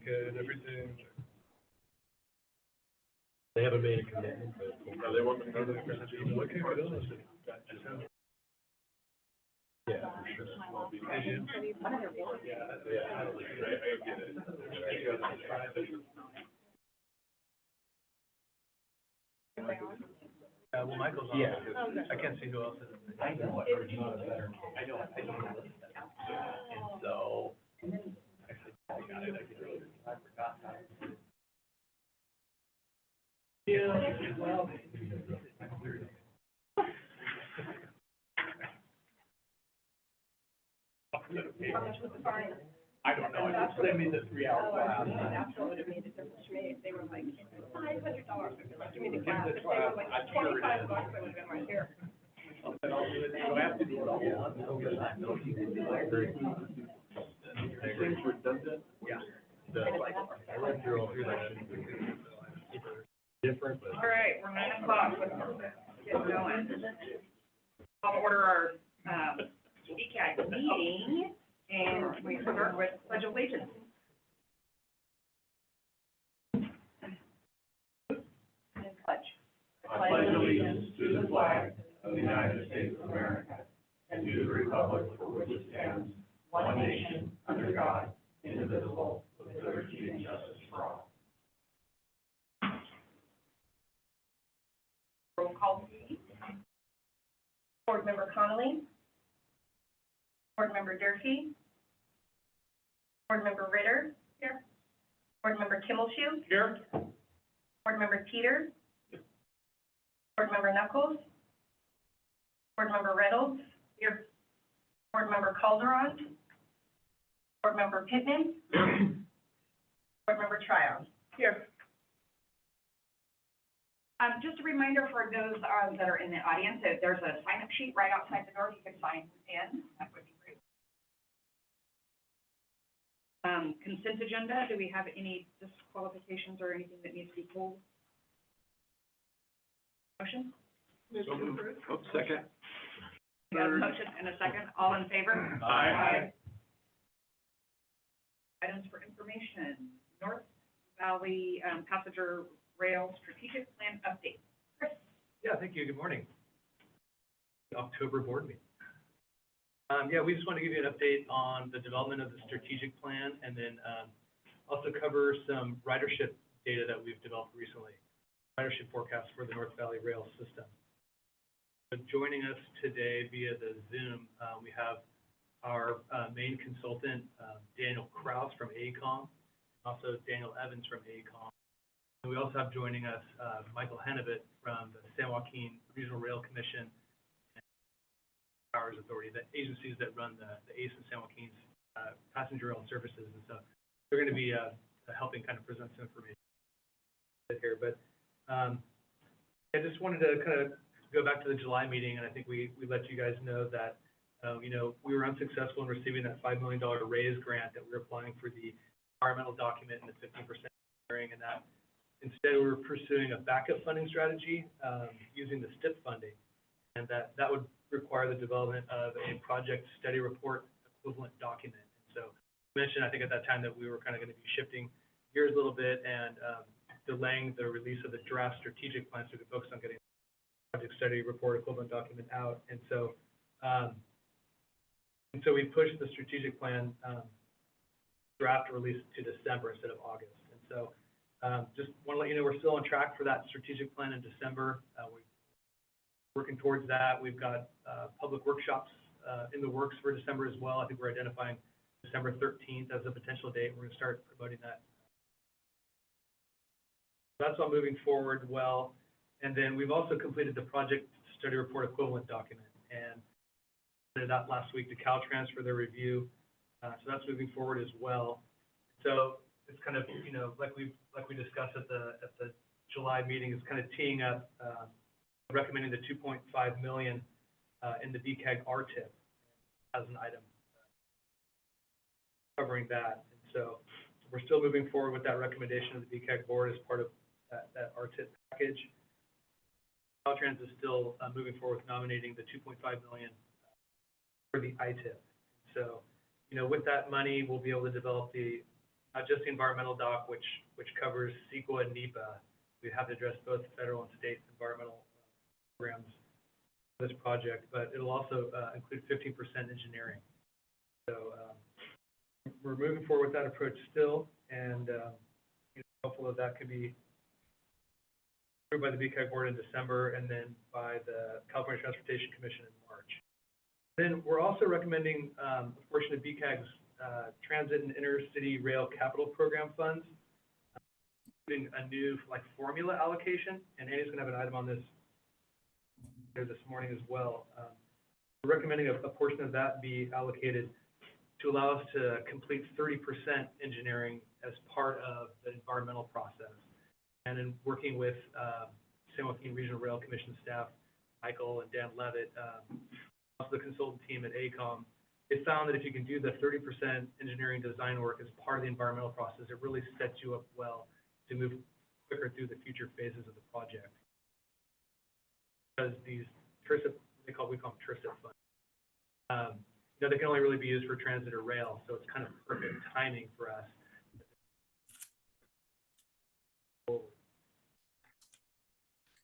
401k and everything. They haven't made a commitment, but. No, they want to know that they're going to what can we do this? Yeah, for sure. I get it. Well, Michael's on. Yeah. I can't see who else is. I know what version of better. I know. And so. Actually, I got it. I forgot how. Yeah. Well. How much was the fine? I don't know. They made the 3 hour class. That's what would have made a difference to me. If they were like $500 to me the class. Give If the they were class, like I'm sure it is. $25, I would have been right here. But I'll do it. You don't have to do it all at once. I agree. Seems redundant. Yeah. I read through all through that. Different, but. All right, we're 9 o'clock, let's get going. I'll order our, BCAG meeting, and we start with pledge of allegiance. Pledge. I pledge allegiance to the flag of the United States of America and to the republic for which it stands, one nation, under God, indivisible, with liberty and justice for all. Roll call, please. Board Member Connolly. Board Member Durfee. Board Member Ritter. Here. Board Member Kimmelshue. Here. Board Member Teeter. Board Member Knuckles. Board Member Reynolds. Here. Board Member Calderon. Board Member Pittman. Board Member Tryon. Here. Just a reminder for those that are in the audience, that there's a sign-up sheet right outside the door. You can sign in. That would be great. Consent agenda. Do we have any disqualifications or anything that needs to be pulled? Motion? So moved. Oh, second. We have a motion and a second. All in favor? Aye. Items for information. North Valley Passenger Rail Strategic Plan Update. Chris? Yeah, thank you. Good morning. October board meeting. Yeah, we just want to give you an update on the development of the strategic plan, and then also cover some ridership data that we've developed recently, ridership forecasts for the North Valley Rail system. So joining us today via the Zoom, we have our main consultant, Daniel Kraus from AECOM, also Daniel Evans from AECOM. And we also have joining us Michael Hennevit from the San Joaquin Regional Rail Commission and Powers Authority, the agencies that run the ACE and San Joaquin's passenger rail services. And so they're going to be helping kind of present some information here. But I just wanted to kind of go back to the July meeting, and I think we let you guys know that we were unsuccessful in receiving that $5 million raise grant that we were applying for the environmental document and the 15% sharing, and that instead we were pursuing a backup funding strategy using the STIP funding, and that would require the development of a project study report equivalent document. And so I mentioned, I think at that time, that we were kind of going to be shifting gears a little bit and delaying the release of the draft strategic plan so we could focus on getting the project study report equivalent document out. And so we pushed the strategic plan draft release to December instead of August. And so just want to let you know we're still on track for that strategic plan in December. We're working towards that. We've got public workshops in the works for December as well. I think we're identifying December 13th as a potential date. We're going to start promoting that. That's all moving forward well. And then we've also completed the project study report equivalent document, and did that last week to Caltrans for their review. So that's moving forward as well. So it's kind of, like we discussed at the July meeting, is kind of teeing up, recommending the 2.5 million in the BCAG RTIP as an item covering that. And so we're still moving forward with that recommendation of the BCAG board as part of that RTIP package. Caltrans is still moving forward with nominating the 2.5 million for the ITIP. So, with that money, we'll be able to develop the not just the environmental dock, which covers CEQA and NEPA. We have to address both federal and state environmental programs for this project, but it'll also include 15% engineering. So we're moving forward with that approach still, and hopeful that could be approved by the BCAG board in December, and then by the California Transportation Commission in March. Then we're also recommending a portion of BCAG's transit and intercity rail capital program funds, including a new formula allocation, and Andy's gonna have an item on this here this morning as well. We're recommending a portion of that be allocated to allow us to complete 30% engineering as part of the environmental process. And in working with San Joaquin Regional Rail Commission staff, Michael and Dan Levitt, also the consultant team at AECOM, they found that if you can do the 30% engineering design work as part of the environmental process, it really sets you up well to move quicker through the future phases of the project. Because these TRISIP, we call them TRISIP funds. They can only really be used for transit or rail, so it's kind of perfect timing for us.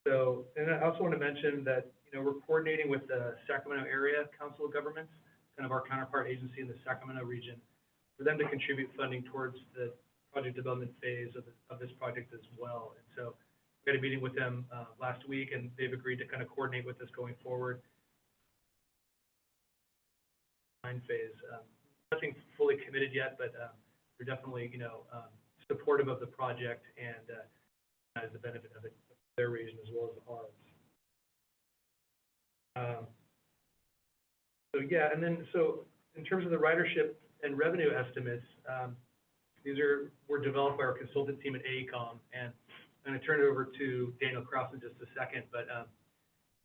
So, and I also want to mention that, we're coordinating with the Sacramento Area Council of Governments, kind of our counterpart agency in the Sacramento region, for them to contribute funding towards the project development phase of this project as well. And so we had a meeting with them last week, and they've agreed to kind of coordinate with us going forward. Phase. Nothing fully committed yet, but they're definitely, supportive of the project and as the benefit of it, their region as well as ours. So in terms of the ridership and revenue estimates, these were developed by our consultant team at AECOM, and I'm going to turn it over to Daniel Krause in just a second, but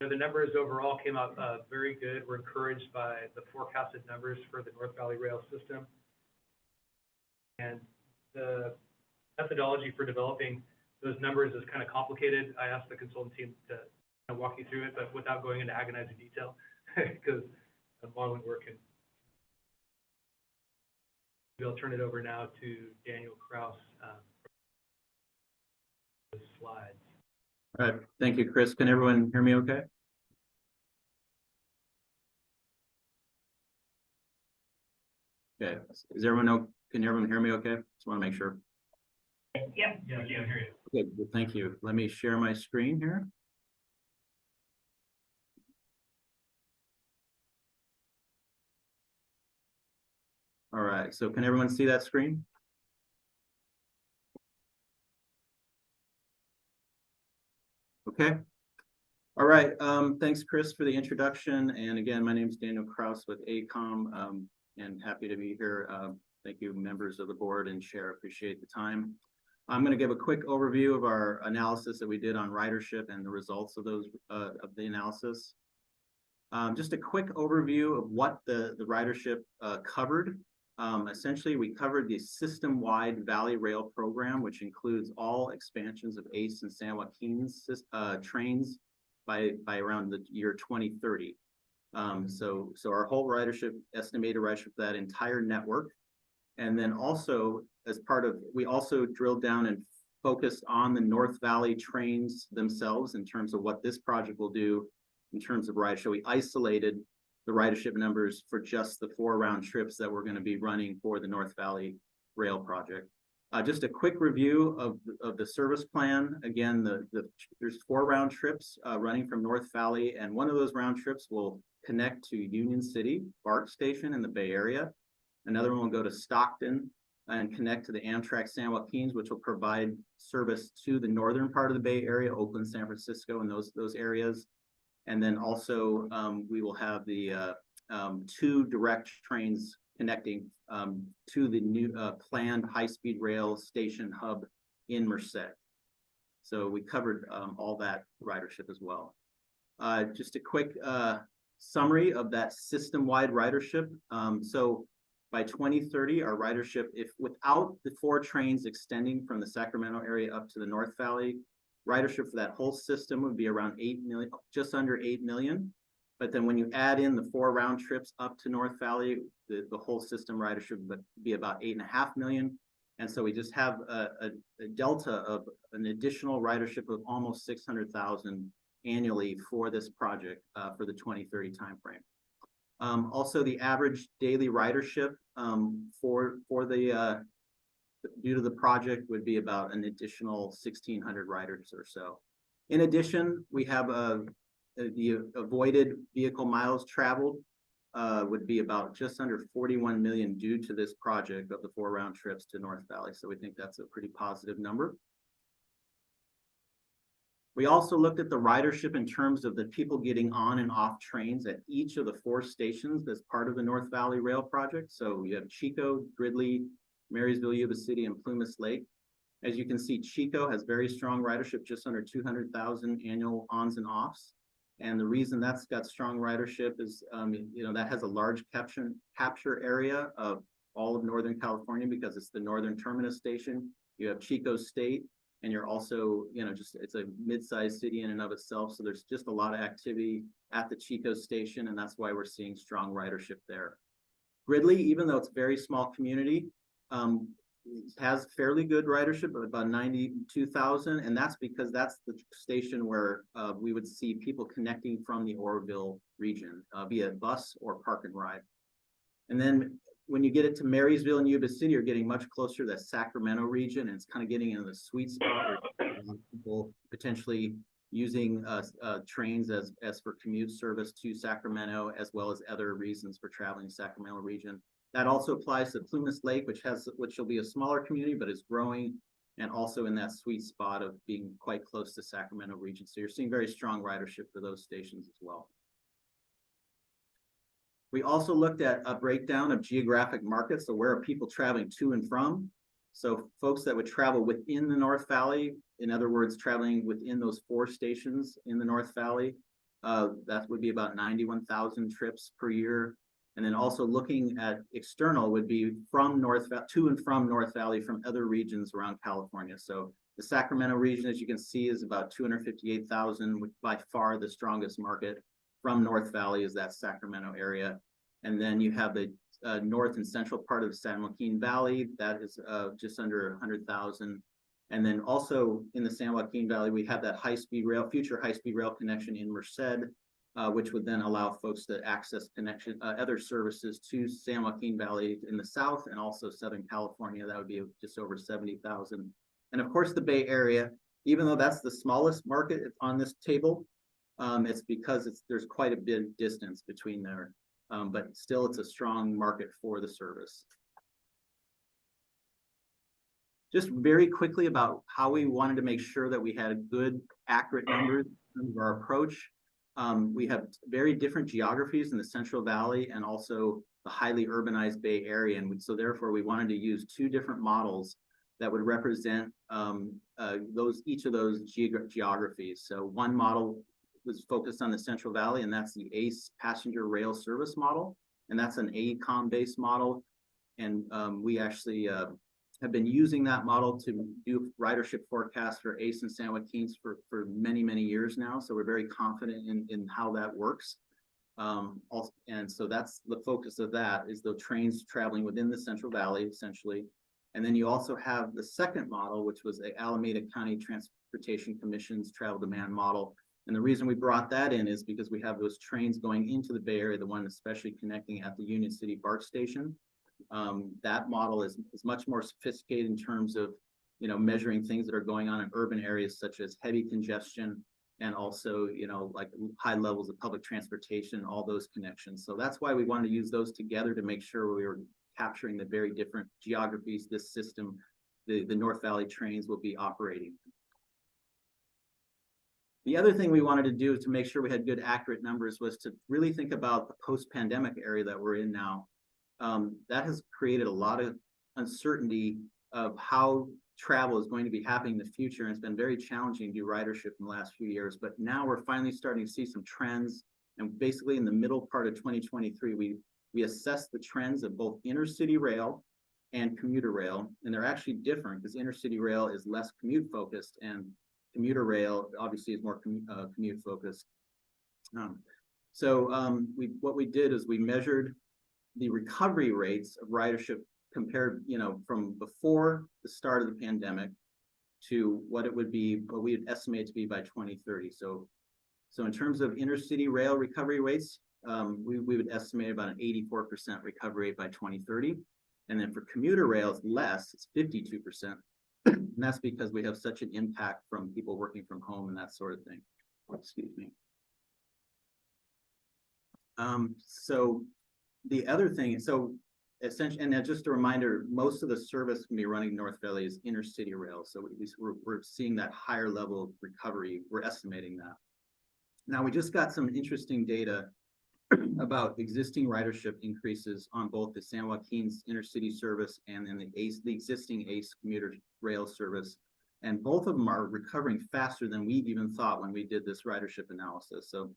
the numbers overall came out very good. We're encouraged by the forecasted numbers for the North Valley Rail System. And the methodology for developing those numbers is kind of complicated. I asked the consultant team to kind of walk you through it, but without going into agonizing detail, because the modeling work can. I'll turn it over now to Daniel Krause for the slides. All right, thank you, Chris. Can everyone hear me okay? Okay, is everyone, can everyone hear me okay? Just want to make sure. Yep. Yeah, I can hear you. Okay, well, thank you. Let me share my screen here. All right, so can everyone see that screen? Okay. All right, thanks, Chris, for the introduction. And again, my name is Daniel Krause with AECOM, and happy to be here. Thank you, members of the board and chair. Appreciate the time. I'm going to give a quick overview of our analysis that we did on ridership and the results of those of the analysis. Just a quick overview of what the ridership covered. Essentially, we covered the system-wide Valley Rail program, which includes all expansions of ACE and San Joaquin's trains by around the year 2030. So our whole ridership, estimated ridership for that entire network. And then also, as part of, we also drilled down and focused on the North Valley trains themselves in terms of what this project will do in terms of ridership. We isolated the ridership numbers for just the 4 round trips that we're going to be running for the North Valley Rail project. Just a quick review of the service plan. Again, there's 4 round trips running from North Valley, and one of those round trips will connect to Union City BART station in the Bay Area. Another one will go to Stockton and connect to the Amtrak San Joaquin's, which will provide service to the northern part of the Bay Area, Oakland, San Francisco, and those areas. And then also we will have the 2 direct trains connecting to the new planned high-speed rail station hub in Merced. So we covered all that ridership as well. Just a quick summary of that system-wide ridership. So by 2030, our ridership, if without the 4 trains extending from the Sacramento area up to the North Valley, ridership for that whole system would be around 8 million, just under 8 million. But then when you add in the 4 round trips up to North Valley, the whole system ridership would be about 8.5 million. And so we just have a delta of an additional ridership of almost 600,000 annually for this project for the 2030 timeframe. Also, the average daily ridership for the due to the project would be about an additional 1,600 riders or so. In addition, we have the avoided vehicle miles traveled would be about just under 41 million due to this project of the 4 round trips to North Valley. So we think that's a pretty positive number. We also looked at the ridership in terms of the people getting on and off trains at each of the 4 stations as part of the North Valley Rail project. So you have Chico, Gridley, Marysville, Yuba City, and Plumas Lake. As you can see, Chico has very strong ridership, just under 200,000 annual ons and offs. And the reason that's got strong ridership is, that has a large capture area of all of Northern California because it's the northern terminus station. You have Chico State, and you're also, it's a mid-sized city in and of itself. So there's just a lot of activity at the Chico station, and that's why we're seeing strong ridership there. Gridley, even though it's a very small community, has fairly good ridership of about 92,000, and that's because that's the station where we would see people connecting from the Oroville region via bus or park and ride. And then when you get it to Marysville and Yuba City, you're getting much closer to the Sacramento region, and it's kind of getting into the sweet spot where people potentially using trains as for commute service to Sacramento, as well as other reasons for traveling to Sacramento region. That also applies to Plumas Lake, which will be a smaller community, but is growing, and also in that sweet spot of being quite close to Sacramento region. So you're seeing very strong ridership for those stations as well. We also looked at a breakdown of geographic markets. So where are people traveling to and from? So folks that would travel within the North Valley, in other words, traveling within those 4 stations in the North Valley, that would be about 91,000 trips per year. And then also looking at external would be to and from North Valley from other regions around California. So the Sacramento region, as you can see, is about 258,000, which by far the strongest market from North Valley is that Sacramento area. And then you have the north and central part of the San Joaquin Valley, that is just under 100,000. And then also in the San Joaquin Valley, we have that future high-speed rail connection in Merced, which would then allow folks to access other services to San Joaquin Valley in the south and also Southern California. That would be just over 70,000. And of course, the Bay Area, even though that's the smallest market on this table, it's because there's quite a bit of distance between there, but still it's a strong market for the service. Just very quickly about how we wanted to make sure that we had good, accurate numbers in terms of our approach. We have very different geographies in the Central Valley and also the highly urbanized Bay Area. And so therefore we wanted to use 2 different models that would represent each of those geographies. So one model was focused on the Central Valley, and that's the ACE passenger rail service model. And that's an AECOM based model. And we actually have been using that model to do ridership forecasts for ACE and San Joaquin's for many, many years now. So we're very confident in how that works. And so that's the focus of that, is the trains traveling within the Central Valley, essentially. And then you also have the second model, which was the Alameda County Transportation Commission's travel demand model. And the reason we brought that in is because we have those trains going into the Bay Area, the one especially connecting at the Union City BART station. That model is much more sophisticated in terms of, measuring things that are going on in urban areas such as heavy congestion and also, like high levels of public transportation, all those connections. So that's why we wanted to use those together to make sure we were capturing the very different geographies this system, the North Valley trains, will be operating. The other thing we wanted to do to make sure we had good, accurate numbers was to really think about the post-pandemic area that we're in now. That has created a lot of uncertainty of how travel is going to be happening in the future, and it's been very challenging to do ridership in the last few years. But now we're finally starting to see some trends, and basically in the middle part of 2023, we assessed the trends of both intercity rail and commuter rail, and they're actually different because intercity rail is less commute focused, and commuter rail obviously is more commute focused. What we did is we measured the recovery rates of ridership compared, from before the start of the pandemic to what it would be, what we would estimate to be by 2030. So in terms of intercity rail recovery rates, we would estimate about an 84% recovery rate by 2030. And then for commuter rails, less, it's 52%. And that's because we have such an impact from people working from home and that sort of thing. Excuse me. So the other thing, so essentially, and just a reminder, most of the service can be running North Valley is intercity rail. So we're seeing that higher level of recovery. We're estimating that. Now we just got some interesting data about existing ridership increases on both the San Joaquin's intercity service and in the existing ACE commuter rail service. And both of them are recovering faster than we even thought when we did this ridership analysis. So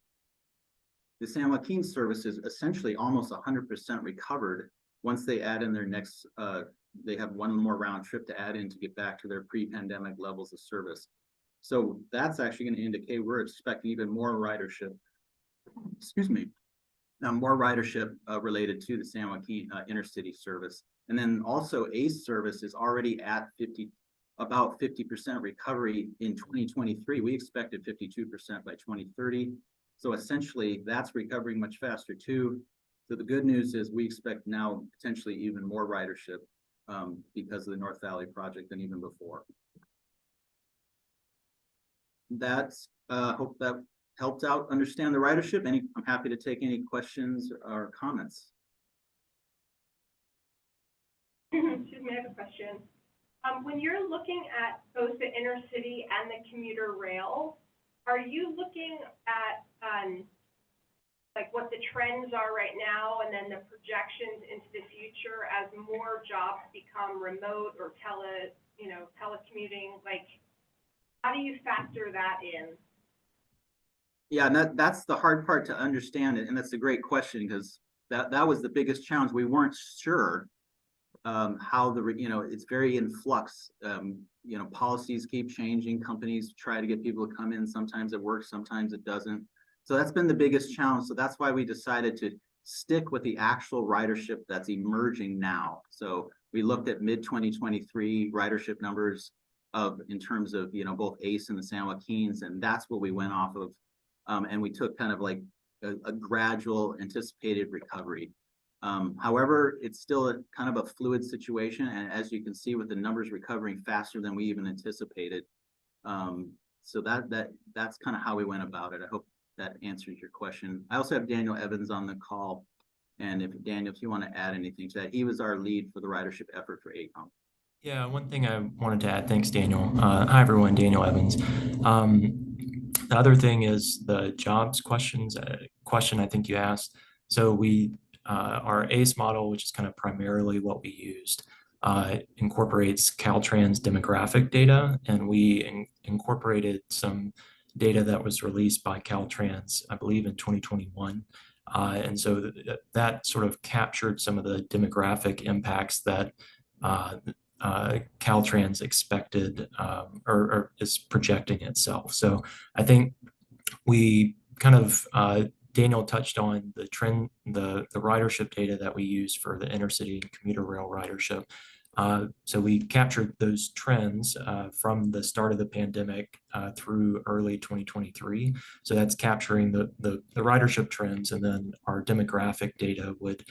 the San Joaquin service is essentially almost 100% recovered once they add in their next, they have one more round trip to add in to get back to their pre-pandemic levels of service. So that's actually going to indicate we're expecting even more ridership, excuse me, more ridership related to the San Joaquin intercity service. And then also ACE service is already at about 50% recovery in 2023. We expected 52% by 2030. So essentially that's recovering much faster too. So the good news is we expect now potentially even more ridership because of the North Valley project than even before. That's hope that helped out understand the ridership. I'm happy to take any questions or comments. Excuse me, I have a question. When you're looking at both the intercity and the commuter rail, are you looking at like what the trends are right now and then the projections into the future as more jobs become remote or telecommuting? Like, how do you factor that in? Yeah, and that's the hard part to understand it, and that's a great question because that was the biggest challenge. We weren't sure how it's very in flux. Policies keep changing. Companies try to get people to come in. Sometimes it works, sometimes it doesn't. So that's been the biggest challenge. So that's why we decided to stick with the actual ridership that's emerging now. So we looked at mid-2023 ridership numbers in terms of both ACE and the San Joaquins, and that's what we went off of. And we took kind of like a gradual anticipated recovery. However, it's still kind of a fluid situation. And as you can see with the numbers recovering faster than we even anticipated. So that's kind of how we went about it. I hope that answers your question. I also have Daniel Evans on the call. And Daniel, if you want to add anything to that, he was our lead for the ridership effort for ACOM. Yeah, one thing I wanted to add, thanks, Daniel. Hi, everyone, Daniel Evans. The other thing is the jobs question I think you asked. So our ACE model, which is kind of primarily what we used, incorporates Caltrans demographic data, and we incorporated some data that was released by Caltrans, I believe in 2021. And so that sort of captured some of the demographic impacts that Caltrans expected or is projecting itself. So I think we kind of, Daniel touched on the trend, the ridership data that we use for the intercity and commuter rail ridership. So we captured those trends from the start of the pandemic through early 2023. So that's capturing the ridership trends, and then our demographic data would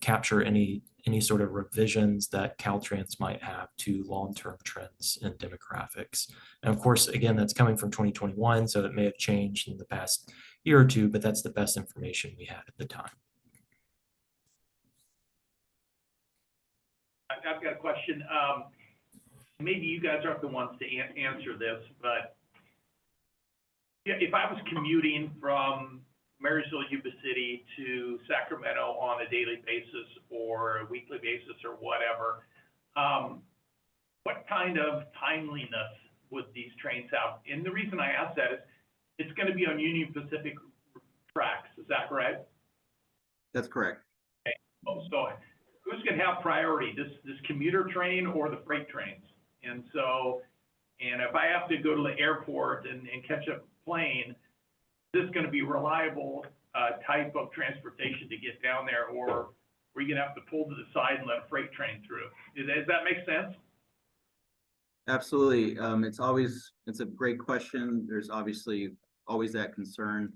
capture any sort of revisions that Caltrans might have to long-term trends in demographics. And of course, again, that's coming from 2021, so it may have changed in the past year or two, but that's the best information we had at the time. I've got a question. Maybe you guys aren't the ones to answer this, but if I was commuting from Marysville, Yuba City to Sacramento on a daily basis or a weekly basis or whatever, what kind of timeliness would these trains have? And the reason I ask that is it's going to be on Union Pacific tracks. Is that correct? That's correct. Okay. So who's going to have priority, this commuter train or the freight trains? And if I have to go to the airport and catch a plane, is this going to be reliable type of transportation to get down there, or where you're gonna have to pull to the side and let a freight train through. Does that make sense? Absolutely. It's a great question. There's obviously always that concern.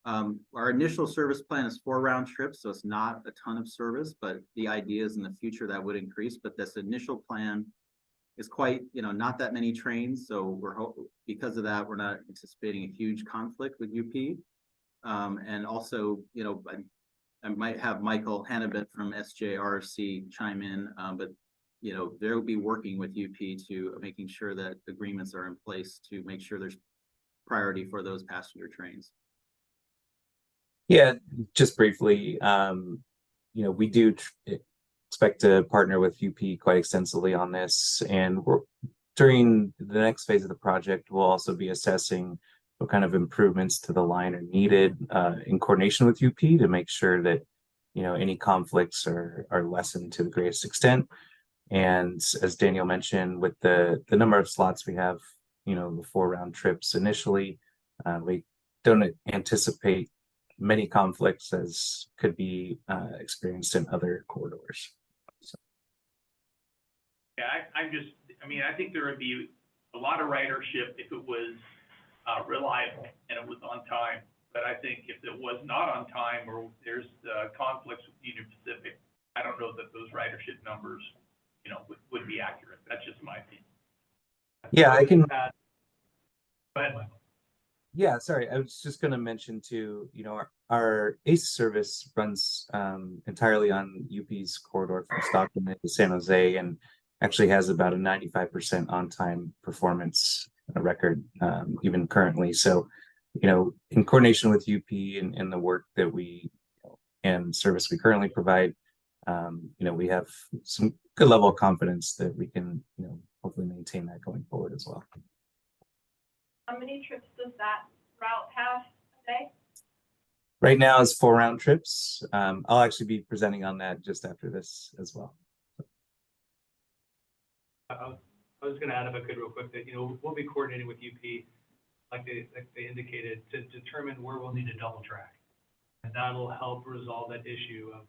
Our initial service plan is 4 round trips, so it's not a ton of service, but the idea is in the future that would increase. But this initial plan is quite, not that many trains. So because of that, we're not anticipating a huge conflict with UP. And also, I might have Michael Hannabit from SJRC chime in, but they'll be working with UP to making sure that agreements are in place to make sure there's priority for those passenger trains. Yeah, just briefly, we do expect to partner with UP quite extensively on this, and during the next phase of the project, we'll also be assessing what kind of improvements to the line are needed in coordination with UP to make sure that any conflicts are lessened to the greatest extent. And as Daniel mentioned, with the number of slots we have, the 4 round trips initially, we don't anticipate many conflicts as could be experienced in other corridors. So. Yeah, I think there would be a lot of ridership if it was reliable and it was on time. But I think if it was not on time or there's conflicts with Union Pacific, I don't know that those ridership numbers, would be accurate. That's just my opinion. Yeah, I can. Go ahead, Michael. Yeah, sorry. I was just going to mention too, our ACE service runs entirely on UP's corridor from Stockton to San Jose, and actually has about a 95% on-time performance record, even currently. So, in coordination with UP and the work that we and service we currently provide, we have some good level of confidence that we can, hopefully maintain that going forward as well. How many trips does that route have a day? Right now is 4 round trips. I'll actually be presenting on that just after this as well. I was going to add, if I could, real quick, that we'll be coordinating with UP, like they indicated, to determine where we'll need a double track, and that'll help resolve that issue of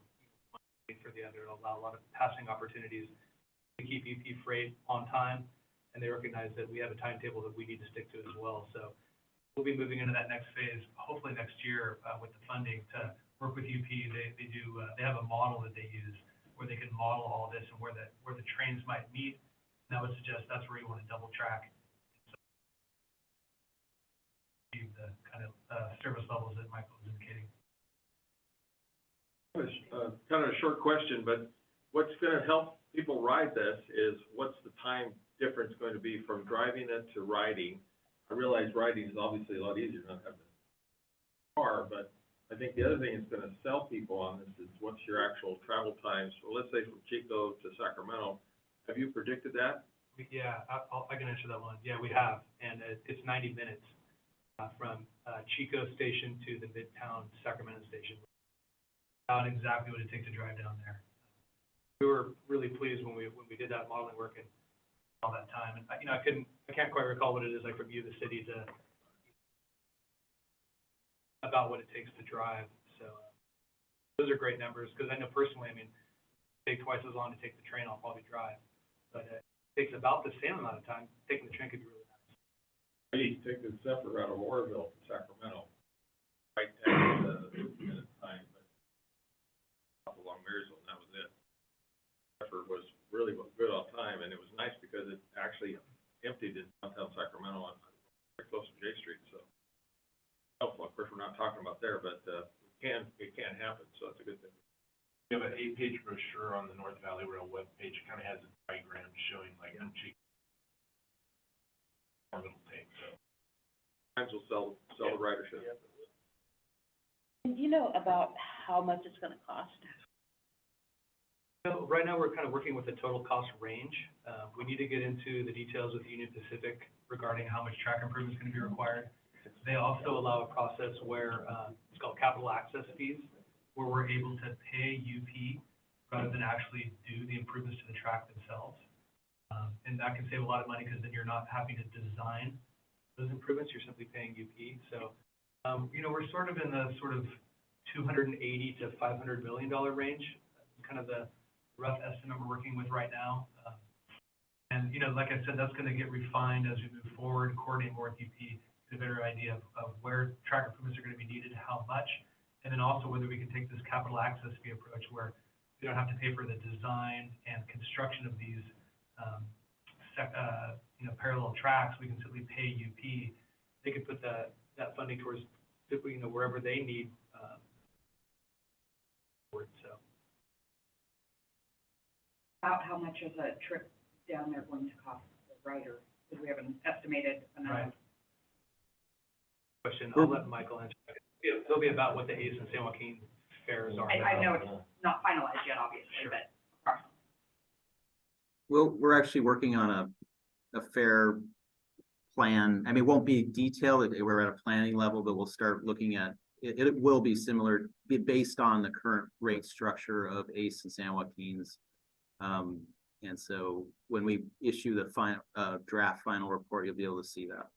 one thing for the other. It'll allow a lot of passing opportunities to keep UP freight on time, and they recognize that we have a timetable that we need to stick to as well. So we'll be moving into that next phase, hopefully next year, with the funding to work with UP. They have a model that they use where they can model all of this and where the trains might meet. And I would suggest that's where you want to double track. So the kind of service levels that Michael was indicating. Kind of a short question, but what's going to help people ride this is what's the time difference going to be from driving it to riding? I realize riding is obviously a lot easier than having a car, but I think the other thing that's going to sell people on this is what's your actual travel time. So let's say from Chico to Sacramento. Have you predicted that? Yeah, I can answer that one. Yeah, we have, and it's 90 minutes from Chico Station to the Midtown Sacramento Station. About exactly what it takes to drive down there. We were really pleased when we did that modeling work and all that time. And I can't quite recall what it is like from you, the city, to about what it takes to drive. So those are great numbers, because I know personally, it takes twice as long to take the train. I'll probably drive, but it takes about the same amount of time. Taking the train could be really nice. I used to take the separate route of Oroville to Sacramento, right down to the minute time, but along Marysville, and that was it. Effort was really good on time, and it was nice because it actually emptied in downtown Sacramento on very close to J Street. So, of course, we're not talking about there, but it can happen. So it's a good thing. We have an 8-page brochure on the North Valley Rail webpage. It kind of has a diagram showing like how cheap it'll take. So Times will sell the ridership. Do you know about how much it's gonna cost? So right now, we're kind of working with the total cost range. We need to get into the details with Union Pacific regarding how much track improvement is going to be required. They also allow a process where it's called capital access fees, where we're able to pay UP rather than actually do the improvements to the track themselves. And that can save a lot of money, because then you're not having to design those improvements, you're simply paying UP. So, we're sort of in the sort of $280 to $500 million range. kind of the rough estimate we're working with right now. And, you know, like I said, that's gonna get refined as we move forward, coordinate more with UP, get a better idea of where track improvements are gonna be needed, how much, and then also whether we can take this capital access fee approach where we don't have to pay for the design and construction of these, you know, parallel tracks. We can simply pay UP. They could put that funding towards, you know, wherever they need, so. How much is a trip down there going to cost the rider? Because we have an estimated amount. Right. Question, I'll let Michael answer. It'll be about what the Ace and San Joaquin fares are. I know it's not finalized yet, obviously, Sure. but approximately. Well, we're actually working on a fair plan. I mean, it won't be detailed, we're at a planning level, but we'll start looking at, it will be similar, be based on the current rate structure of Ace and San Joaquin's. And so when we issue the final, draft final report, you'll be able to see that.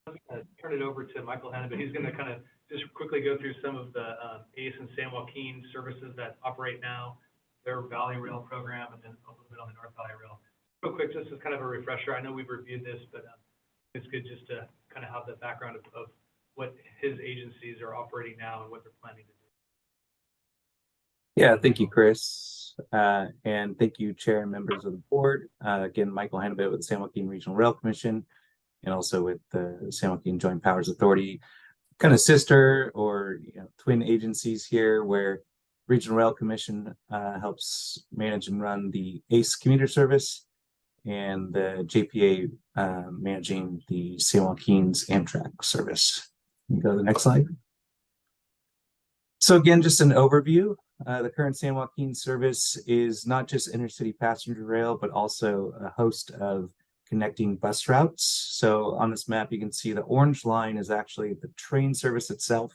I'm gonna turn it over to Michael Hanna, but he's gonna kind of just quickly go through some of the Ace and San Joaquin services that operate now, their Valley Rail program, and then a little bit on the North Valley Rail. Real quick, just as kind of a refresher, I know we've reviewed this, but it's good just to kind of have the background of what his agencies are operating now and what they're planning to do. Yeah, thank you, Chris. And thank you, Chair and members of the board. Again, Michael Hannibal with the San Joaquin Regional Rail Commission, and also with the San Joaquin Joint Powers Authority, kind of sister or twin agencies here, where Regional Rail Commission helps manage and run the ACE commuter service, and the JPA managing the San Joaquin's Amtrak service. You can go to the next slide. So again, just an overview. The current San Joaquin service is not just intercity passenger rail, but also a host of connecting bus routes. So on this map, you can see the orange line is actually the train service itself,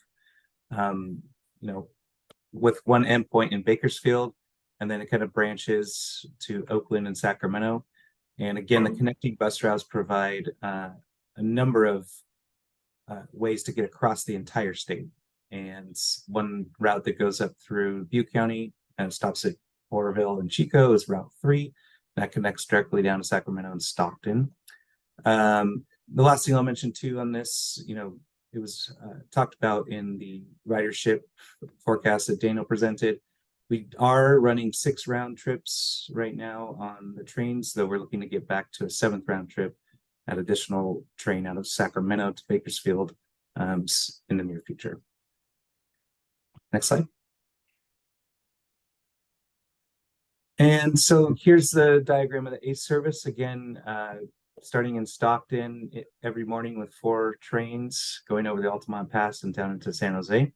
with one endpoint in Bakersfield, and then it kind of branches to Oakland and Sacramento. And again, the connecting bus routes provide a number of ways to get across the entire state. And one route that goes up through Butte County and stops at Oroville and Chico is Route 3. That connects directly down to Sacramento and Stockton. The last thing I'll mention too on this, it was talked about in the ridership forecast that Daniel presented. We are running 6 round trips right now on the trains, though we're looking to get back to a 7th round trip, an additional train out of Sacramento to Bakersfield in the near future. Next slide. And so here's the diagram of the ACE service. Again, starting in Stockton every morning with 4 trains going over the Altamont Pass and down into San Jose.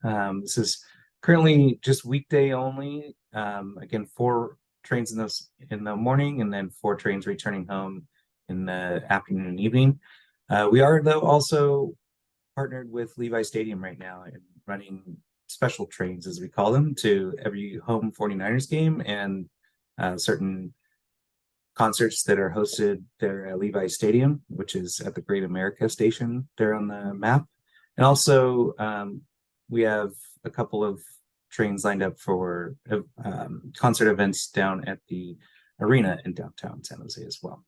This is currently just weekday only. Again, 4 trains in the morning, and then 4 trains returning home in the afternoon and evening. We are though also partnered with Levi Stadium right now and running special trains, as we call them, to every home 49ers game and certain concerts that are hosted there at Levi Stadium, which is at the Great America station there on the map. And also we have a couple of trains lined up for concert events down at the arena in downtown San Jose as well.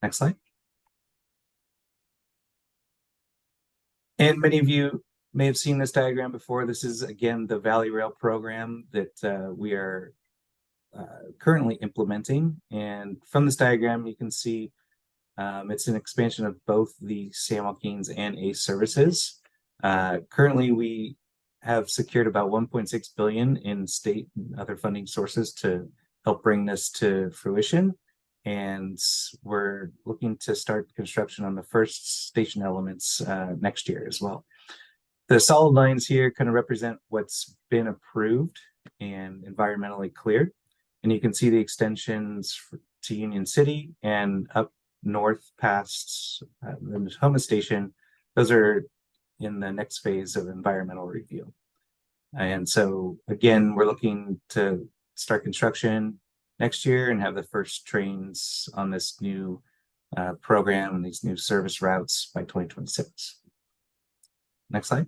Next slide. And many of you may have seen this diagram before. This is, again, the Valley Rail program that we are currently implementing. And from this diagram, you can see it's an expansion of both the San Joaquin's and ACE services. Currently, we have secured about $1.6 billion in state and other funding sources to help bring this to fruition. And we're looking to start construction on the first station elements next year as well. The solid lines here kind of represent what's been approved and environmentally cleared. And you can see the extensions to Union City and up north past the Tahoma station. Those are in the next phase of environmental review. And so, again, we're looking to start construction next year and have the first trains on this new program and these new service routes by 2026. Next slide.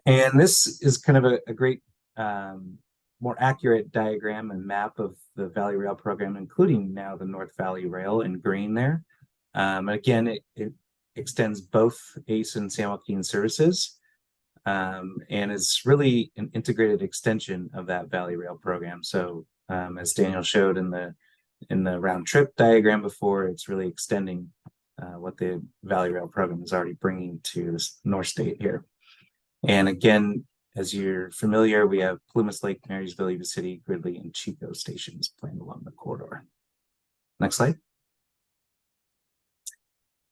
And this is kind of a great, more accurate diagram and map of the Valley Rail program, including now the North Valley Rail in green there. Again, it extends both ACE and San Joaquin services, and is really an integrated extension of that Valley Rail program. So as Daniel showed in the round trip diagram before, it's really extending what the Valley Rail program is already bringing to this North State here. And again, as you're familiar, we have Plumas Lake, Marysville, Yuba City, Gridley, and Chico stations planned along the corridor. Next slide.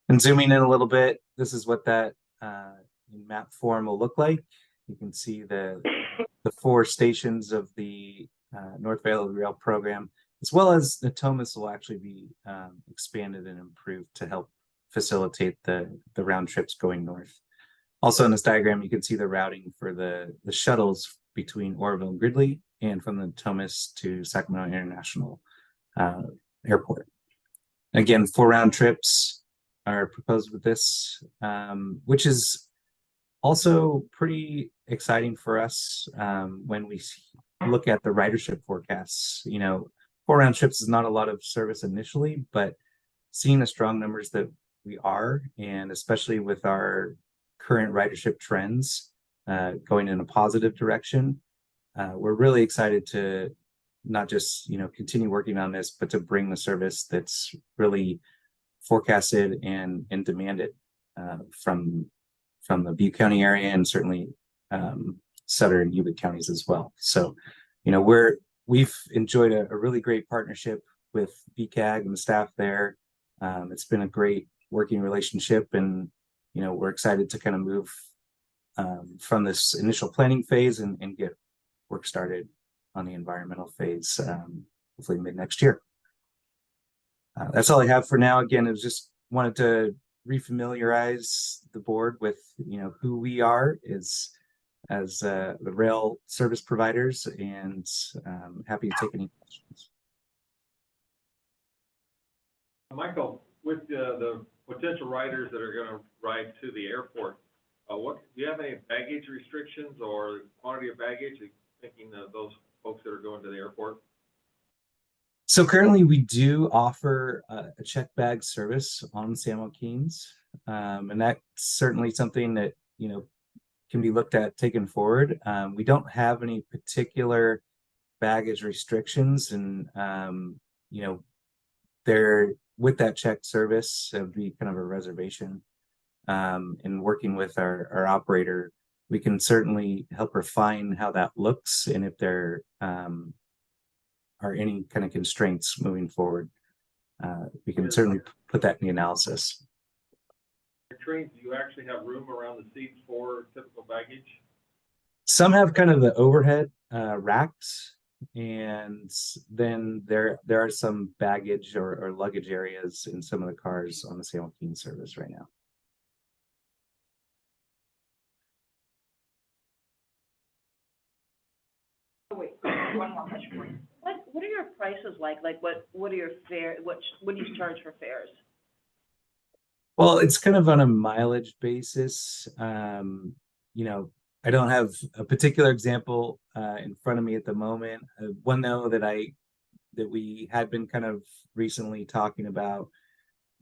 And zooming in a little bit, this is what that in map form will look like. You can see the 4 stations of the North Valley Rail program, as well as Natomas will actually be expanded and improved to help facilitate the round trips going north. Also in this diagram, you can see the routing for the shuttles between Oroville and Gridley, and from the Natomas to Sacramento International Airport. Again, 4 round trips are proposed with this, which is also pretty exciting for us when we look at the ridership forecasts. You know, 4 round trips is not a lot of service initially, but seeing the strong numbers that we are, and especially with our current ridership trends going in a positive direction, we're really excited to not just continue working on this, but to bring the service that's really forecasted and demanded from the Butte County area, and certainly Sutter and Yuba counties as well. So we've enjoyed a really great partnership with BCAG and the staff there. It's been a great working relationship, and we're excited to kind of move from this initial planning phase and get work started on the environmental phase, hopefully mid next year. That's all I have for now. Again, I was just wanted to refamiliarize the board with who we are as the rail service providers, and happy to take any questions. Michael, with the potential riders that are going to ride to the airport, do you have any baggage restrictions or quantity of baggage? Thinking of those folks that are going to the airport. So currently we do offer a check bag service on San Joaquin's, and that's certainly something that can be looked at taken forward. We don't have any particular baggage restrictions, and there with that check service, it would be kind of a reservation. In working with our operator, we can certainly help refine how that looks, and if there are any kind of constraints moving forward, we can certainly put that in the analysis. Your trains, do you actually have room around the seats for typical baggage? Some have kind of the overhead racks, and then there are some baggage or luggage areas in some of the cars on the San Joaquin service right now. Oh, wait, one more question for you. What are your prices like? Like what are your fare, what do you charge for fares? Well, it's kind of on a mileage basis. I don't have a particular example in front of me at the moment. One though that we had been kind of recently talking about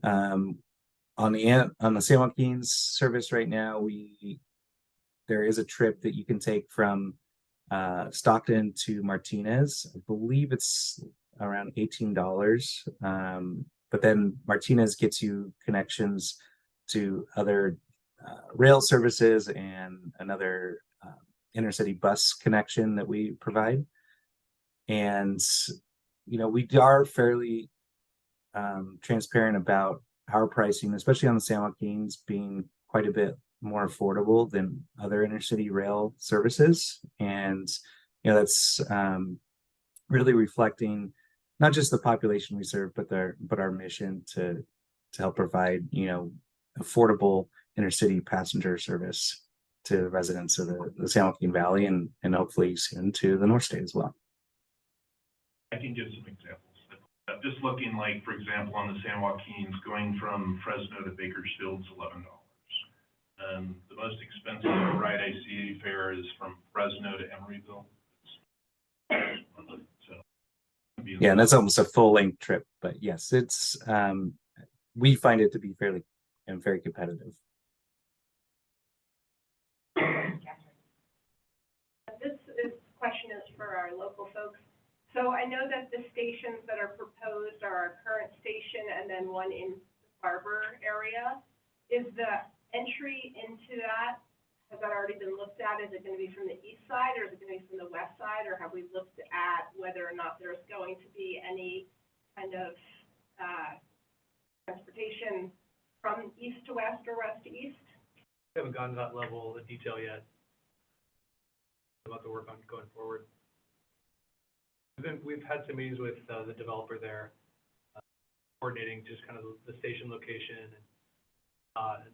on the San Joaquin's service right now, there is a trip that you can take from Stockton to Martinez. I believe it's around $18. But then Martinez gets you connections to other rail services and another intercity bus connection that we provide. And, we are fairly transparent about our pricing, especially on the San Joaquin's, being quite a bit more affordable than other intercity rail services. And, that's really reflecting not just the population we serve, but our mission to help provide, affordable intercity passenger service to residents of the San Joaquin Valley, and hopefully soon to the North State as well. I can give some examples. Just looking like, for example, on the San Joaquins, going from Fresno to Bakersfield's $11. And the most expensive ride I see fare is from Fresno to Emeryville. So, Yeah, and that's almost a full-length trip, but yes, it's, we find it to be fairly and very competitive. This question is for our local folks. So I know that the stations that are proposed are our current station and then one in the Barber area. Is the entry into that, has that already been looked at? Is it going to be from the east side or is it going to be from the west side? Or have we looked at whether or not there's going to be any kind of transportation from east to west or west to east? We haven't gotten to that level of detail yet. About the work on going forward. We've had some meetings with the developer there, coordinating just kind of the station location and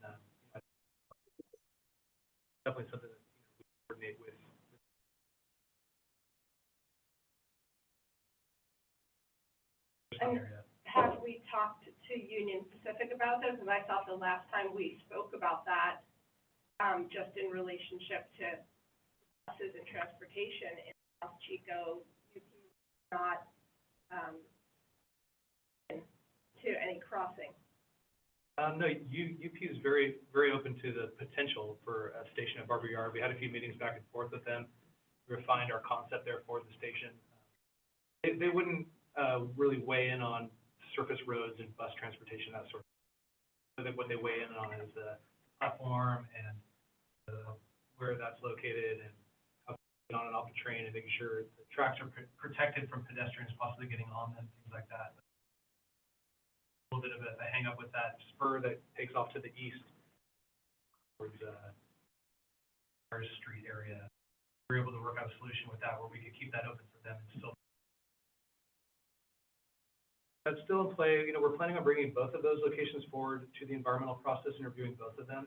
definitely something that we coordinate with. And have we talked to Union Pacific about this? Because I thought the last time we spoke about that, just in relationship to buses and transportation in South Chico, not to any crossing. No, UP is very, very open to the potential for a station at Barber Yard. We had a few meetings back and forth with them. We refined our concept there for the station. They wouldn't really weigh in on surface roads and bus transportation, that sort of thing. What they weigh in on is the platform and where that's located and how to get on and off the train and making sure the tracks are protected from pedestrians possibly getting on them, things like that. A little bit of a hang up with that spur that takes off to the east towards our street area. We were able to work out a solution with that where we could keep that open for them and still. That's still in play. You know, we're planning on bringing both of those locations forward to the environmental process and reviewing both of them.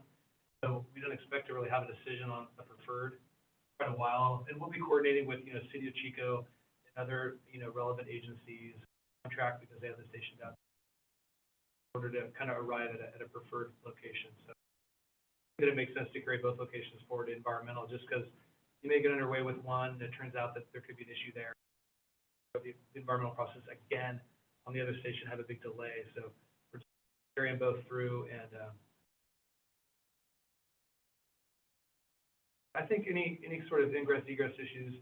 So we don't expect to really have a decision on a preferred for quite a while. And we'll be coordinating with, you know, City of Chico and other, you know, relevant agencies on track because they have the station down in order to kind of arrive at a preferred location. So I think it makes sense to create both locations forward to environmental just because you may get underway with one and it turns out that there could be an issue there. The environmental process, again, on the other station had a big delay. So we're carrying both through and I think any sort of ingress egress issues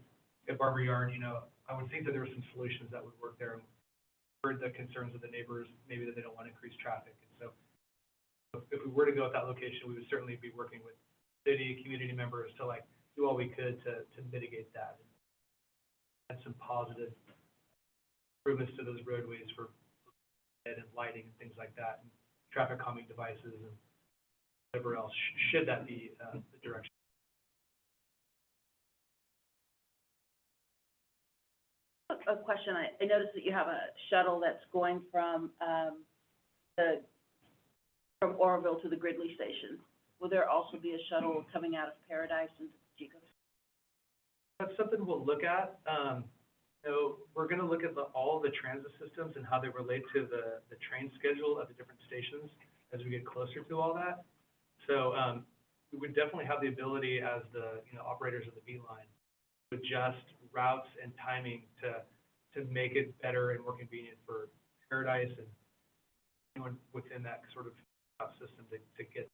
at Barber Yard, you know, I would think that there were some solutions that would work there. And heard the concerns of the neighbors, maybe that they don't want to increase traffic. And so if we were to go at that location, we would certainly be working with city, community members to like do all we could to mitigate that. And some positive improvements to those roadways for and lighting and things like that, and traffic calming devices and whatever else, should that be the direction. A question, I noticed that you have a shuttle that's going from Oroville to the Gridley station. Will there also be a shuttle coming out of Paradise into Chico? That's something we'll look at. So we're going to look at all the transit systems and how they relate to the train schedule at the different stations as we get closer to all that. So we would definitely have the ability as the operators of the B line to adjust routes and timing to make it better and more convenient for Paradise and anyone within that sort of route system to get.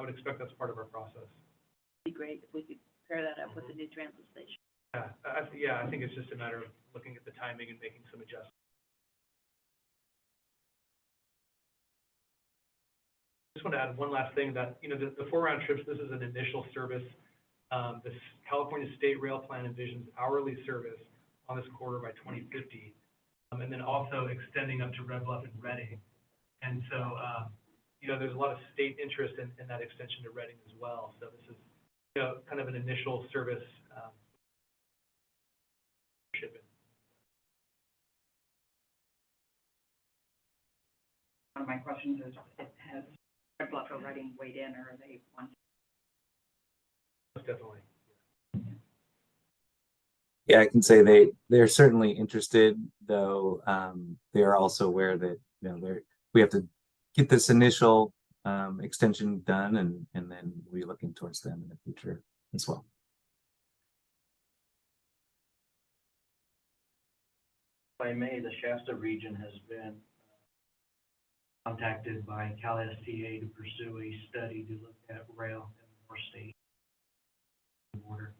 I would expect that's part of our process. It'd be great if we could pair that up with the new transit station. Yeah, I think it's just a matter of looking at the timing and making some adjustments. I just want to add one last thing that, the 4 round trips, this is an initial service. This California State Rail Plan envisions hourly service on this corridor by 2050, and then also extending up to Red Bluff and Redding. And so, there's a lot of state interest in that extension to Redding as well. So this is, kind of an initial service shipping. One of my questions is, has Red Bluff or Redding weighed in, or are they one? Most definitely. Yeah, I can say they're certainly interested, though they are also aware that we have to get this initial extension done, and then we'll be looking towards them in the future as well. If I may, the Shasta region has been contacted by Cal STA to pursue a study to look at rail in the North State border.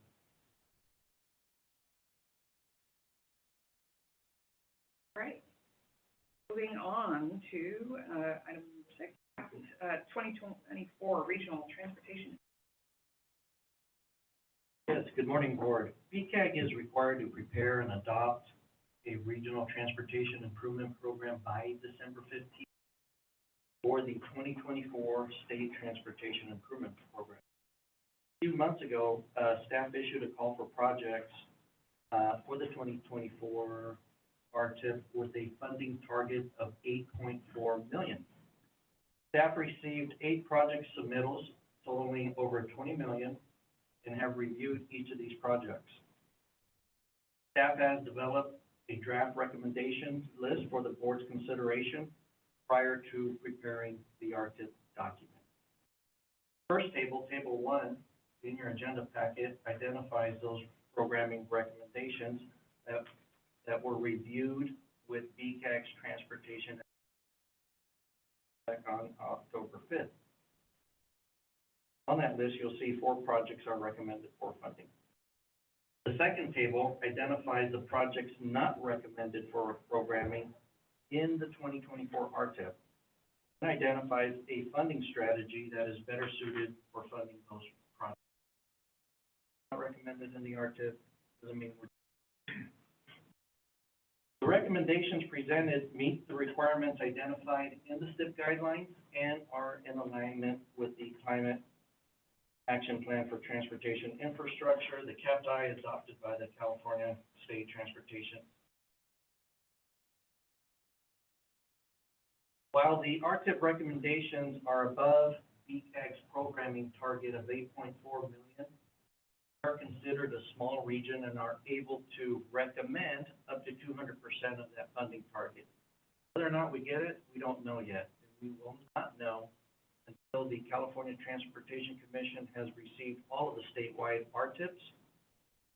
Right. Moving on to, item 6, 2024 Regional Transportation. Yes, good morning, Board. BCAG is required to prepare and adopt a regional transportation improvement program by December 15th for the 2024 State Transportation Improvement Program. A few months ago, staff issued a call for projects for the 2024 RTIP with a funding target of $8.4 million. Staff received 8 project submittals totaling over $20 million and have reviewed each of these projects. Staff has developed a draft recommendations list for the board's consideration prior to preparing the RTIP document. First table, Table 1, in your agenda packet, identifies those programming recommendations that were reviewed with BCAG's transportation on October 5th. On that list, you'll see 4 projects are recommended for funding. The second table identifies the projects not recommended for programming in the 2024 RTIP and identifies a funding strategy that is better suited for funding those projects. Not recommended in the RTIP doesn't mean we're. The recommendations presented meet the requirements identified in the STIP guidelines and are in alignment with the Climate Action Plan for Transportation Infrastructure, the CAPDI, adopted by the California State Transportation. While the RTIP recommendations are above BCAG's programming target of $8.4 million, are considered a small region and are able to recommend up to 200% of that funding target. Whether or not we get it, we don't know yet. And we will not know until the California Transportation Commission has received all of the statewide RTIPs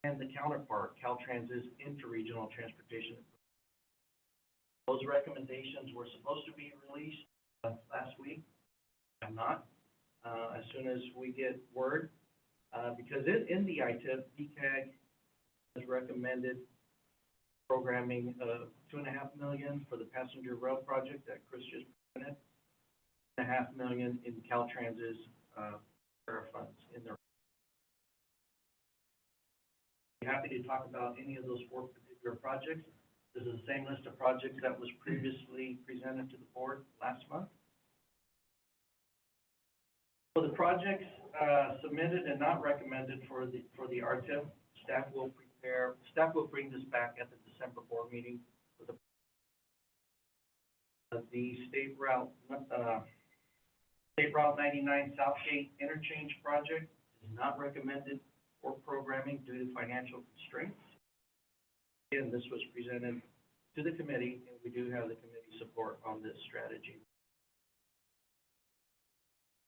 and the counterpart, Caltrans's interregional transportation. Those recommendations were supposed to be released last week. I'm not. As soon as we get word, because in the ITIP, BCAG has recommended programming of $2.5 million for the passenger rail project that Chris just presented, $1.5 million in Caltrans's funds in their. Be happy to talk about any of those 4 particular projects. This is the same list of projects that was previously presented to the board last month. For the projects submitted and not recommended for the RTIP, staff will bring this back at the December board meeting with the State Route 99 Southgate Interchange project is not recommended for programming due to financial constraints. Again, this was presented to the committee, and we do have the committee support on this strategy.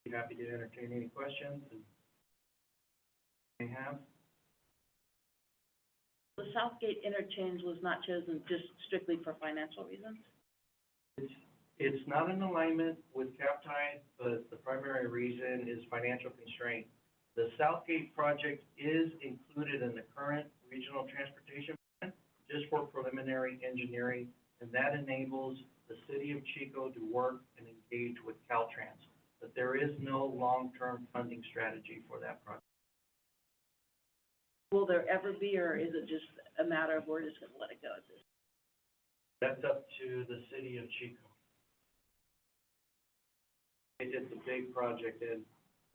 Be happy to entertain any questions you may have. The Southgate interchange was not chosen just strictly for financial reasons? It's not in alignment with CAPTI, but the primary reason is financial constraint. The Southgate project is included in the current regional transportation plan just for preliminary engineering, and that enables the city of Chico to work and engage with Caltrans. But there is no long-term funding strategy for that project. Will there ever be, or is it just a matter of we're just going to let it go at this? That's up to the city of Chico. It's a big project, and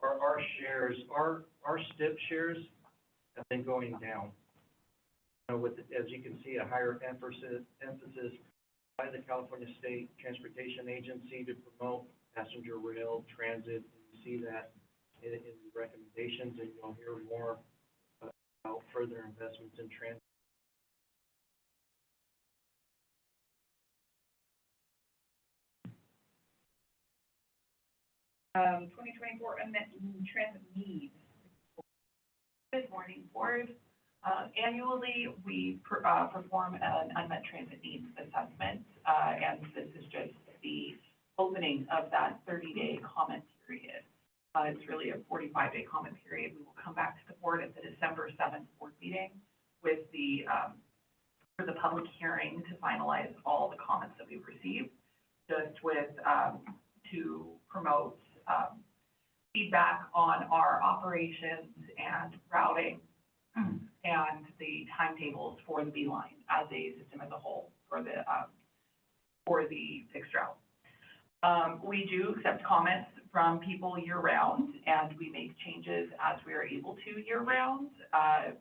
our shares, our STIP shares have been going down. With, as you can see, a higher emphasis by the California State Transportation Agency to promote passenger rail transit. And you see that in the recommendations, and you'll hear more about further investments in transit 2024 unmet transit needs. Good morning, Board. Annually, we perform an unmet transit needs assessment, and this is just the opening of that 30-day comment period. It's really a 45-day comment period. We will come back to the board at the December 7th board meeting with the for the public hearing to finalize all the comments that we've received, just with to promote feedback on our operations and routing and the timetables for the B-line as a system as a whole for the fixed route. We do accept comments from people year-round, and we make changes as we are able to year-round,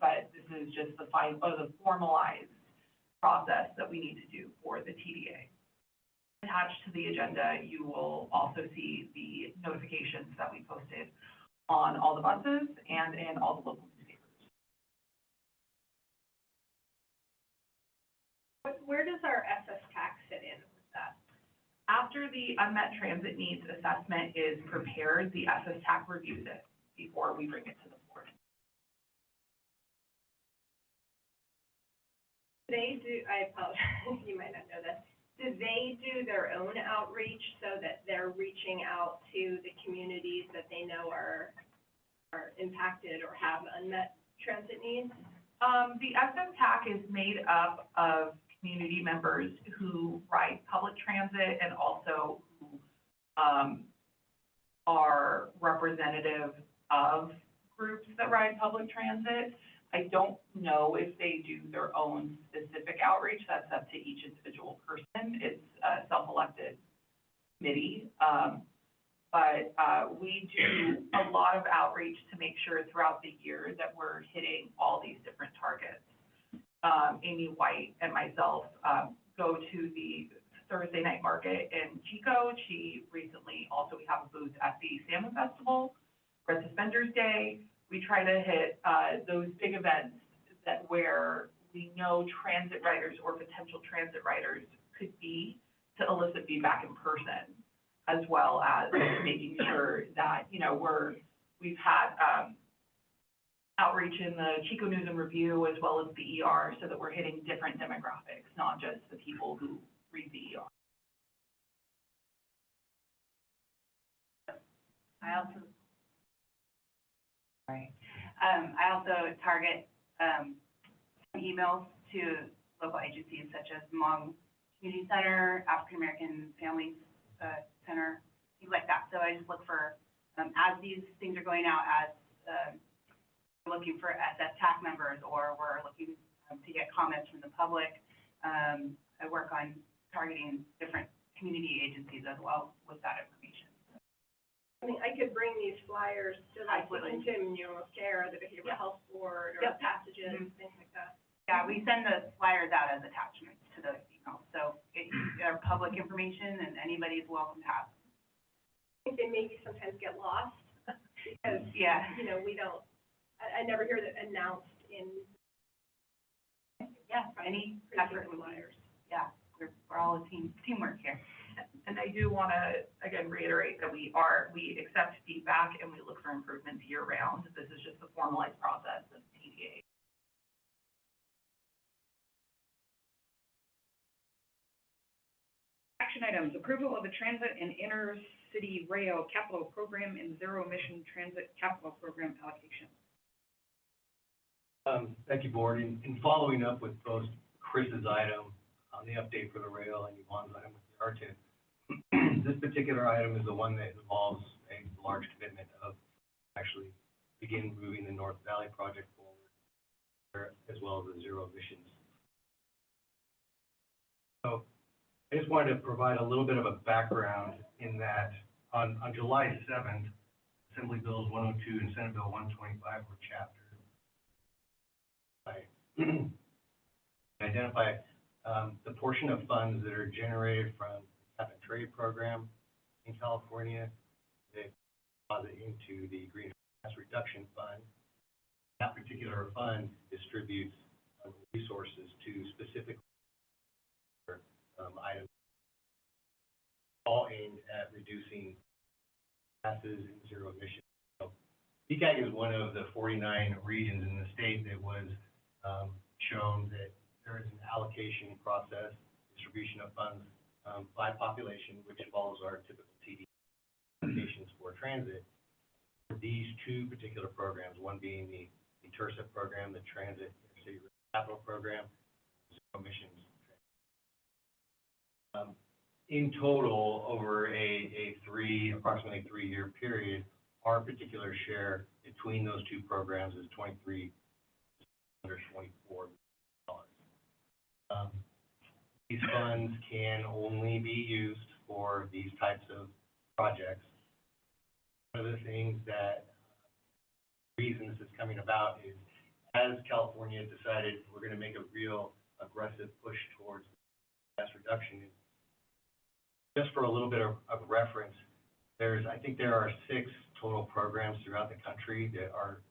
but this is just the formalized process that we need to do for the TDA. Attached to the agenda, you will also see the notifications that we posted on all the buses and in all the local newspapers. Where does our SS tax fit in with that? After the unmet transit needs assessment is prepared, the SS TAC reviews it before we bring it to the board. They do, I apologize, you might not know this. Do they do their own outreach so that they're reaching out to the communities that they know are impacted or have unmet transit needs? The SS TAC is made up of community members who ride public transit and also who are representative of groups that ride public transit. I don't know if they do their own specific outreach. That's up to each individual person. It's a self-elected committee. But we do a lot of outreach to make sure throughout the year that we're hitting all these different targets. Amy White and myself go to the Thursday night market in Chico. She recently also, we have a booth at the Salmon Festival, Red Suspenders Day. We try to hit those big events that where we know transit riders or potential transit riders could be to elicit feedback in person, as well as making sure that, you know, we've had outreach in the Chico News and Review as well as the ER so that we're hitting different demographics, not just the people who read the ER. I also target emails to local agencies such as Hmong Community Center, African American Families Center, things like that. So I just look for, as these things are going out, as we're looking for SS TAC members or we're looking to get comments from the public, I work on targeting different community agencies as well with that information. I mean, I could bring these flyers to like the Continuum of Care, the Behavioral Health Board, or passages, things like that. Yeah, we send the flyers out as attachments to the email, so they're public information and anybody's welcome to have them. I think they maybe sometimes get lost because, you know, we don't, I never hear that announced in. Yeah, any effort flyers. Yeah, we're all a teamwork here. And I do want to, again, reiterate that we accept feedback and we look for improvements year-round. This is just the formalized process of TDA. Action items, approval of the transit and intercity rail capital program and zero emission transit capital program allocation. Thank you, Board. In following up with both Chris's item on the update for the rail and Yvonne's item with the RTIP, this particular item is the one that involves a large commitment of actually begin moving the North Valley project forward, as well as the zero emissions. So I just wanted to provide a little bit of a background in that on July 7th, Assembly Bills 102 and Senate Bill 125 were chaptered. Identify the portion of funds that are generated from the cap and trade program in California that deposit into the greenhouse gas reduction fund. That particular fund distributes resources to specific items, all aimed at reducing passes in zero emission. So BCAG is one of the 49 regions in the state that was shown that there is an allocation process, distribution of funds by population, which follows our typical TD allocations for transit. These two particular programs, one being the TIRSA program, the Transit City Capital Program, zero emissions. In total, over approximately 3-year period, our particular share between those two programs is $23 under $24 million. These funds can only be used for these types of projects. One of the things reasons it's coming about is as California decided we're going to make a real aggressive push towards gas reduction. Just for a little bit of reference, I think there are 6 total programs throughout the country that are,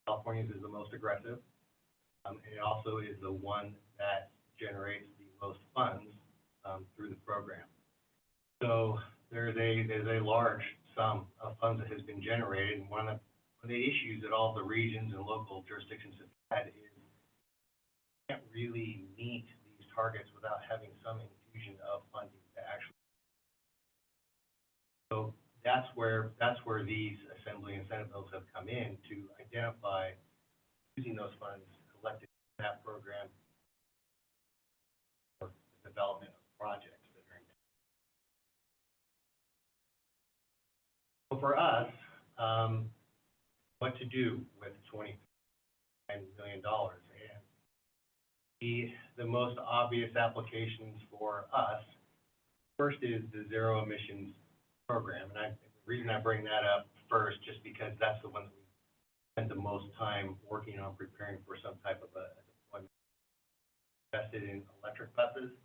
California's is the most aggressive, and it also is the one that generates the most funds through the program. So there's a large sum of funds that has been generated, and one of the issues that all the regions and local jurisdictions have had is you can't really meet these targets without having some infusion of funding to actually. So that's where these assembly incentive bills have come in to identify using those funds collected in that program for the development of projects that are in there. So for us, what to do with $29 million, and the most obvious applications for us, first is the zero emissions program, and the reason I bring that up first, just because that's the one that we spent the most time working on preparing for some type of a deployment. Invested in electric buses.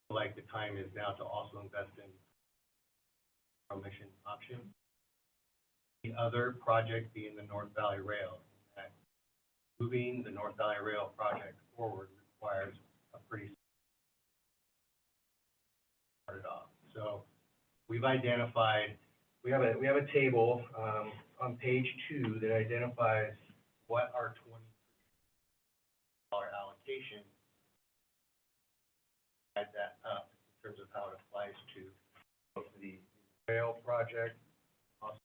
Like the time is now to also invest in emission option. The other project being the North Valley Rail. Moving the North Valley Rail project forward requires a pretty started off. So we've identified, we have a table on page 2 that identifies what our $20 allocation, add that up in terms of how it applies to both the rail project, also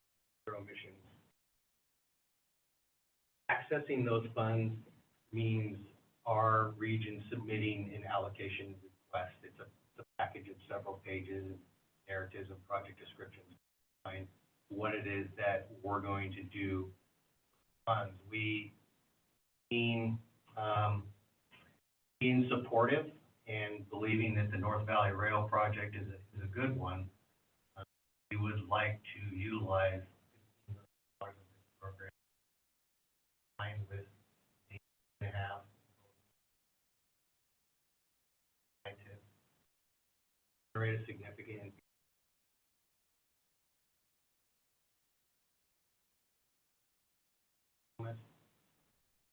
zero emissions. Accessing those funds means our region submitting an allocation request. It's a package of several pages, narratives and project descriptions, find what it is that we're going to do. Funds. We being supportive and believing that the North Valley Rail project is a good one. We would like to utilize part of this program with the have to generate a significant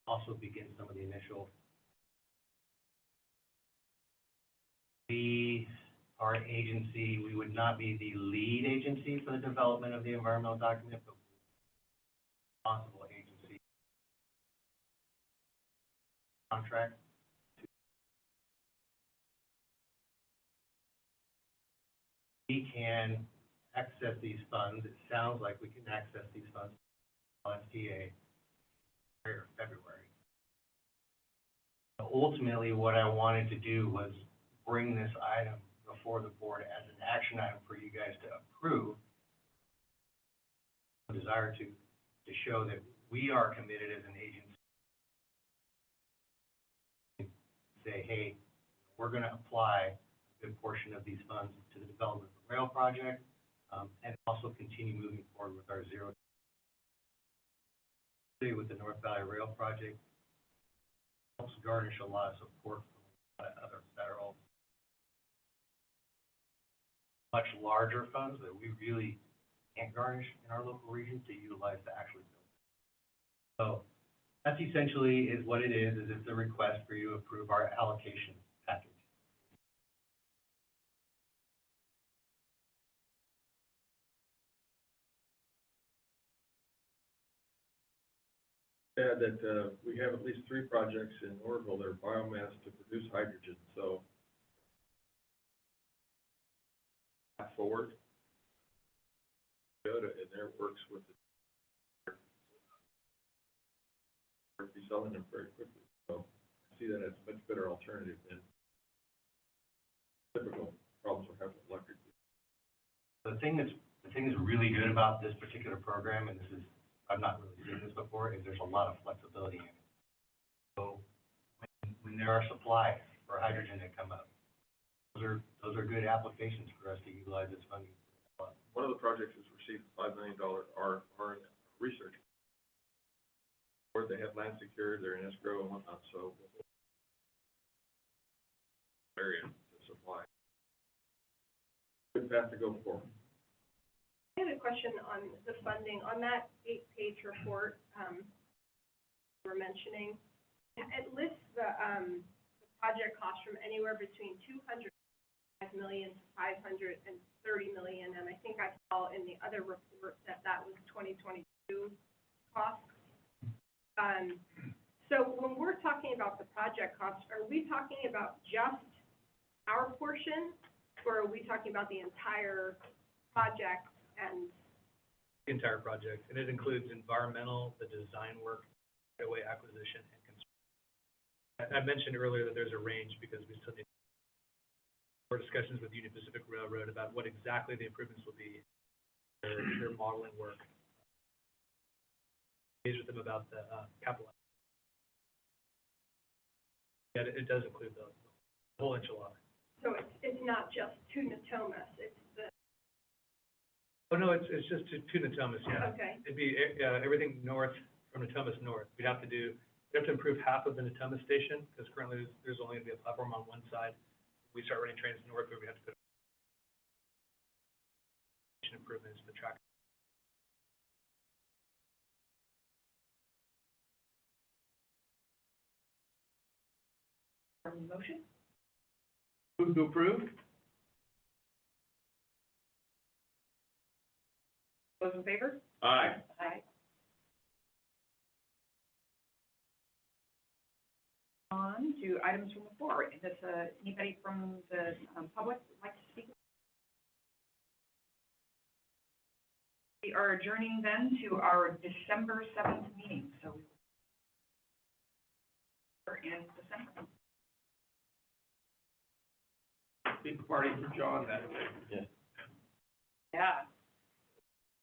also begin some of the initial. Our agency, we would not be the lead agency for the development of the environmental document, but responsible agency contract. We can access these funds. It sounds like we can access these funds LSTA or February. Ultimately, what I wanted to do was bring this item before the board as an action item for you guys to approve. A desire to show that we are committed as an agency. Say, hey, we're going to apply a good portion of these funds to the development of the rail project, and also continue moving forward with our zero. With the North Valley Rail project, helps garnish a lot of support from other federal, much larger funds that we really can't garnish in our local region to utilize to actually build. So that's essentially is what it is it's a request for you to approve our allocation package. add that, we have at least 3 projects in Orville that are biomass to produce hydrogen, so. Path forward. Good, and there works with the. Be selling them very quickly, so I see that as a much better alternative than typical problems we're having with electric. The thing that's really good about this particular program, and this is, I've not really seen this before, is there's a lot of flexibility in it. So when there are supplies for hydrogen that come up, those are good applications for us to utilize this funding. One of the projects has received $5 million R research. Or they have land secured, they're in escrow and whatnot, so. Area to supply. Good path to go for. I had a question on the funding, on that 8-page report, you were mentioning. It lists the project cost from anywhere between $205 million to $530 million, and I think I saw in the other report that was 2022 cost. So when we're talking about the project cost, are we talking about just our portion, or are we talking about the entire project and? The entire project, and it includes environmental, the design work, right-of-way acquisition, and construction. I mentioned earlier that there's a range because we still need more discussions with Union Pacific Railroad about what exactly the improvements will be, their modeling work. Engage with them about the capital. Yeah, it does include the whole enchilada. So it's not just to Natomas, it's the. Oh, no, it's just to Natomas, yeah. Okay. It'd be everything north from Natomas north. We'd have to improve half of the Natomas station, because currently there's only going to be a platform on one side. We start running trains north, where we have to put improvements to the track. Motion? Move to approve? Those in favor? Aye. Aye. On to items from the floor. Does anybody from the public would like to speak? We are adjourning then to our December 7th meeting, so we're in December. Big party for John that day. Yeah.